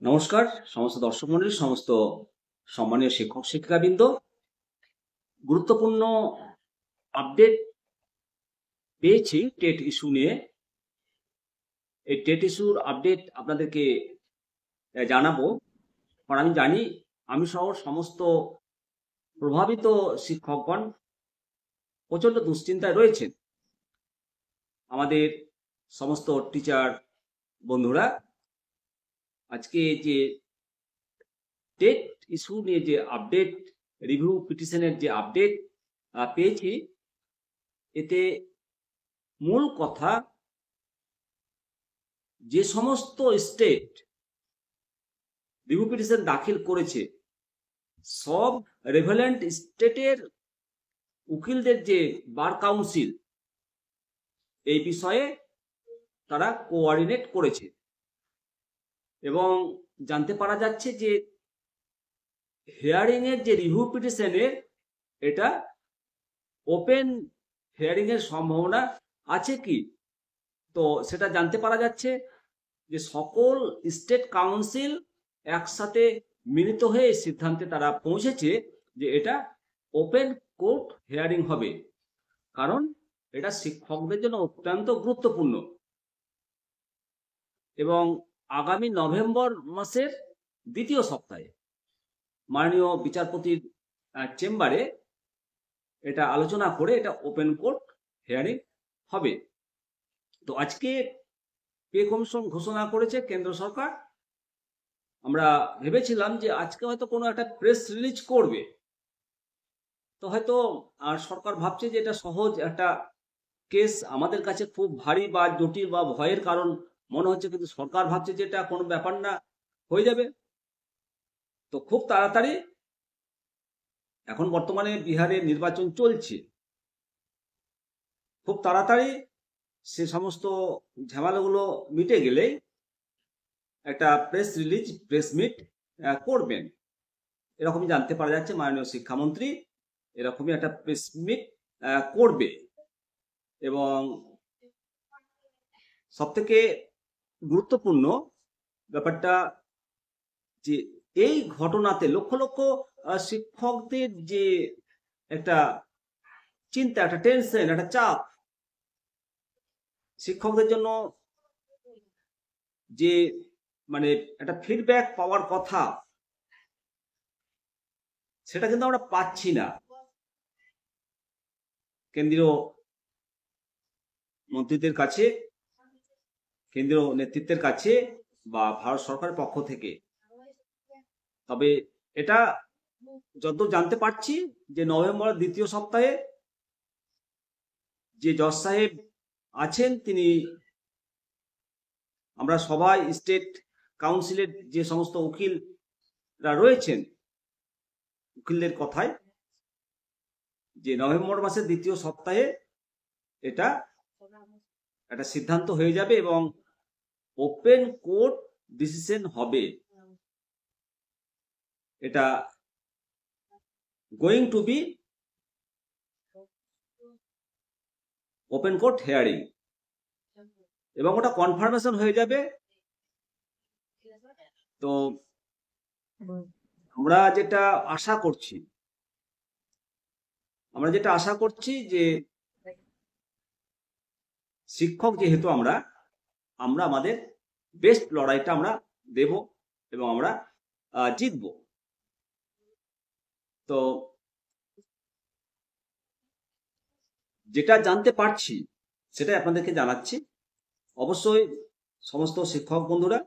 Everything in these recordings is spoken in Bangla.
নমস্কার সমস্ত দর্শক মণ্ডলী, সমস্ত সম্মানীয় শিক্ষক শিক্ষিকাবৃন্দ। গুরুত্বপূর্ণ আপডেট পেয়েছি টেট ইস্যু নিয়ে। এই টেট ইস্যুর আপডেট আপনাদেরকে জানাবো, কারণ আমি জানি আমি সহ সমস্ত প্রভাবিত শিক্ষকগণ প্রচণ্ড দুশ্চিন্তায় রয়েছেন। আমাদের সমস্ত টিচার বন্ধুরা আজকে যে টেট ইস্যু নিয়ে যে আপডেট, রিভিউ পিটিশনের যে আপডেট পেয়েছি, এতে মূল কথা যে সমস্ত স্টেট রিভিউ পিটিশন দাখিল করেছে, সব রেভেলেন্ট স্টেটের উকিলদের যে বার কাউন্সিল এই বিষয়ে তারা কোঅর্ডিনেট করেছে এবং জানতে পারা যাচ্ছে যে হিয়ারিং এর যে রিভিউ পিটিশনের এটা ওপেন হিয়ারিং এর সম্ভাবনা আছে কি, তো সেটা জানতে পারা যাচ্ছে যে সকল স্টেট কাউন্সিল একসাথে মিলিত হয়ে সিদ্ধান্তে তারা পৌঁছেছে যে এটা ওপেন কোর্ট হিয়ারিং হবে, কারণ এটা শিক্ষকদের জন্য অত্যন্ত গুরুত্বপূর্ণ। এবং আগামী নভেম্বর মাসের দ্বিতীয় সপ্তাহে মাননীয় বিচারপতির চেম্বারে এটা আলোচনা করে এটা ওপেন কোর্ট হিয়ারিং হবে। তো আজকে পে কমিশন ঘোষণা করেছে কেন্দ্র সরকার। আমরা ভেবেছিলাম যে আজকে হয়তো কোনো একটা প্রেস রিলিজ করবে, তো হয়তো আর সরকার ভাবছে যে এটা সহজ একটা কেস, আমাদের কাছে খুব ভারী বা জটিল বা ভয়ের কারণ মনে হচ্ছে, কিন্তু সরকার ভাবছে যে এটা কোনো ব্যাপার না, হয়ে যাবে। তো খুব তাড়াতাড়ি, এখন বর্তমানে বিহারে নির্বাচন চলছে, খুব তাড়াতাড়ি সে সমস্ত ঝামেলাগুলো মিটে গেলেই একটা প্রেস রিলিজ, প্রেস মিট করবেন, এরকমই জানতে পারা যাচ্ছে। মাননীয় শিক্ষামন্ত্রী এরকমই একটা প্রেস মিট করবে। এবং সব থেকে গুরুত্বপূর্ণ ব্যাপারটা যে এই ঘটনাতে লক্ষ লক্ষ শিক্ষকদের যে একটা চিন্তা, একটা টেনশন, একটা চাপ, শিক্ষকদের জন্য যে মানে একটা ফিডব্যাক পাওয়ার কথা, সেটা কিন্তু আমরা পাচ্ছি না কেন্দ্রীয় মন্ত্রীদের কাছে, কেন্দ্রীয় নেতৃত্বের কাছে বা ভারত সরকারের পক্ষ থেকে। তবে এটা যতদূর জানতে পারছি যে নভেম্বরের দ্বিতীয় সপ্তাহে যে জজ সাহেব আছেন, তিনি, আমরা সবাই স্টেট কাউন্সিলের যে সমস্ত উকিলরা রয়েছেন, উকিলদের কথায় যে নভেম্বর মাসের দ্বিতীয় সপ্তাহে এটা একটা সিদ্ধান্ত হয়ে যাবে এবং ওপেন কোর্ট ডিসিশন হবে। এটা going to be open court hearing, এবং ওটা কনফার্মেশন হয়ে যাবে। তো আমরা যেটা আশা করছি যে শিক্ষক যেহেতু আমরা আমাদের বেস্ট লড়াইটা আমরা দেব এবং আমরা জিতব। তো যেটা জানতে পারছি সেটাই আপনাদেরকে জানাচ্ছি। অবশ্যই সমস্ত শিক্ষক বন্ধুরা,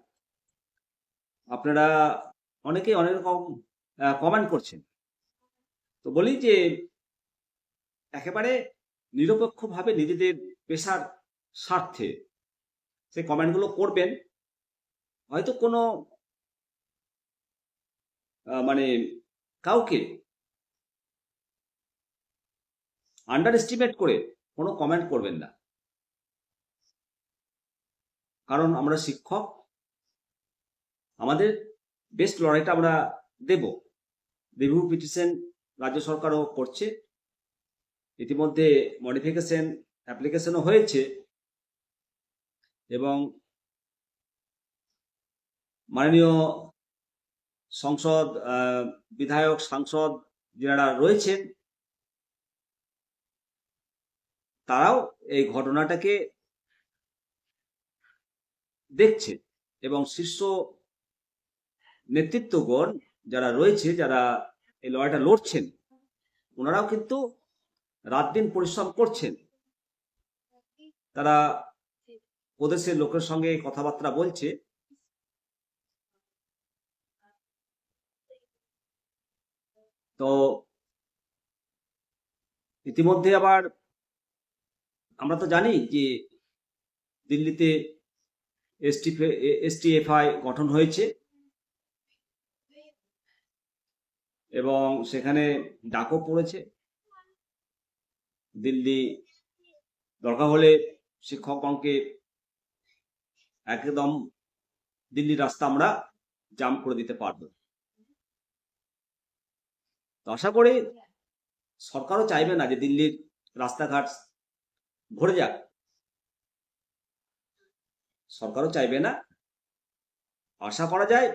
আপনারা অনেকেই অনেক রকম কমেন্ট করছেন, তো বলি যে একেবারে নিরপেক্ষভাবে নিজেদের পেশার স্বার্থে সেই কমেন্টগুলো করবেন। হয়তো কোনো মানে কাউকে আন্ডার এস্টিমেট করে কোনো কমেন্ট করবেন না, কারণ আমরা শিক্ষক, আমাদের বেস্ট লড়াইটা আমরা দেব। রিভিউ পিটিশন রাজ্য সরকারও করছে, ইতিমধ্যে মডিফিকেশন অ্যাপ্লিকেশনও হয়েছে, এবং মাননীয় সংসদ বিধায়ক সাংসদ যারা রয়েছেন তারাও এই ঘটনাটাকে দেখছে এবং শীর্ষ নেতৃত্বগণ যারা রয়েছে, যারা এই লড়াইটা লড়ছেন, ওনারাও কিন্তু রাত দিন পরিশ্রম করছেন। তারা প্রদেশের লোকের সঙ্গে কথাবার্তা বলছে। তো ইতিমধ্যে আবার আমরা তো জানি যে দিল্লিতে এসটিএফআই গঠন হয়েছে এবং সেখানে ডাকও পড়েছে। দিল্লি দরকার হলে শিক্ষকগণকে একদম দিল্লির রাস্তা আমরা জাম করে দিতে পারব। তো আশা করি সরকারও চাইবে না যে দিল্লির রাস্তাঘাট ভরে যাক, সরকারও চাইবে না। আশা করা যায়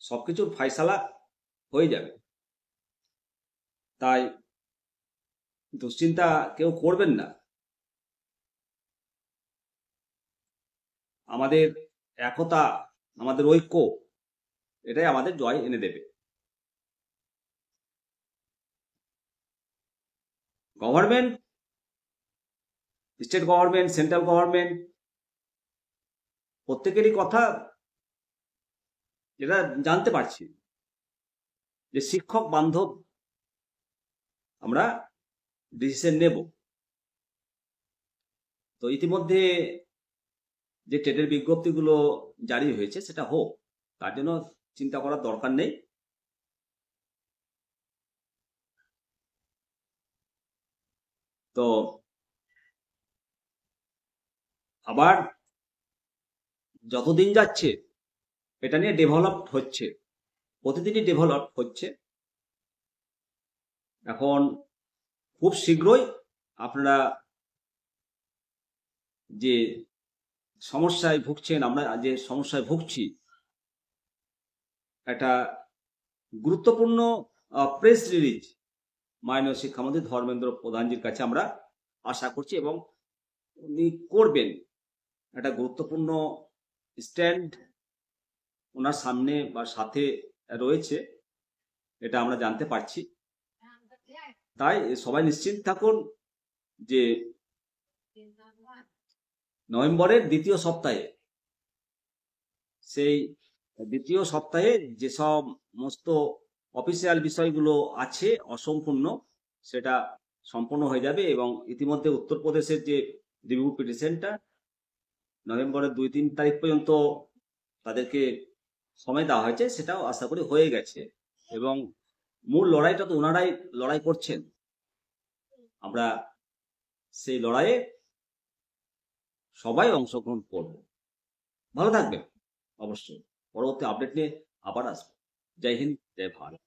সবকিছুর ফাইসালা হয়ে যাবে। তাই দুশ্চিন্তা কেউ করবেন না। আমাদের একতা, আমাদের ঐক্য, এটাই আমাদের জয় এনে দেবে। Government, state government, central government প্রত্যেকেরই কথা যেটা জানতে পারছি যে শিক্ষক বান্ধব আমরা ডিসিশন নেব। তো ইতিমধ্যে যে টেটের বিজ্ঞপ্তিগুলো জারি হয়েছে সেটা হোক, তার জন্য চিন্তা করার দরকার নেই। তো আবার যতদিন যাচ্ছে এটা নিয়ে ডেভেলপ হচ্ছে, প্রতিদিনই ডেভেলপ হচ্ছে। এখন খুব শীঘ্রই আপনারা যে সমস্যায় ভুগছেন, আমরা যে সমস্যায় ভুগছি, একটা গুরুত্বপূর্ণ প্রেস রিলিজ মাননীয় শিক্ষামন্ত্রী ধর্মেন্দ্র প্রধানজির কাছে আমরা আশা করছি এবং উনি করবেন। একটা গুরুত্বপূর্ণ স্ট্যান্ড ওনার সামনে বা সাথে রয়েছে, এটা আমরা জানতে পারছি। তাই সবাই নিশ্চিন্ত থাকুন যে নভেম্বরের দ্বিতীয় সপ্তাহে, সেই দ্বিতীয় সপ্তাহে যে সমস্ত অফিসিয়াল বিষয়গুলো আছে অসম্পূর্ণ, সেটা সম্পূর্ণ হয়ে যাবে এবং ইতিমধ্যে উত্তরপ্রদেশের যে রিভিউ পিটিশনটা নভেম্বরের 2-3 তারিখ পর্যন্ত তাদেরকে সময় দেওয়া হয়েছে, সেটাও আশা করি হয়ে গেছে। এবং মূল লড়াইটা তো ওনারাই লড়াই করছেন, আমরা সেই লড়াইয়ে সবাই অংশগ্রহণ করব। ভালো থাকবেন। অবশ্যই পরবর্তী আপডেট নিয়ে আবার আসবো। জয় হিন্দ, জয় ভারত।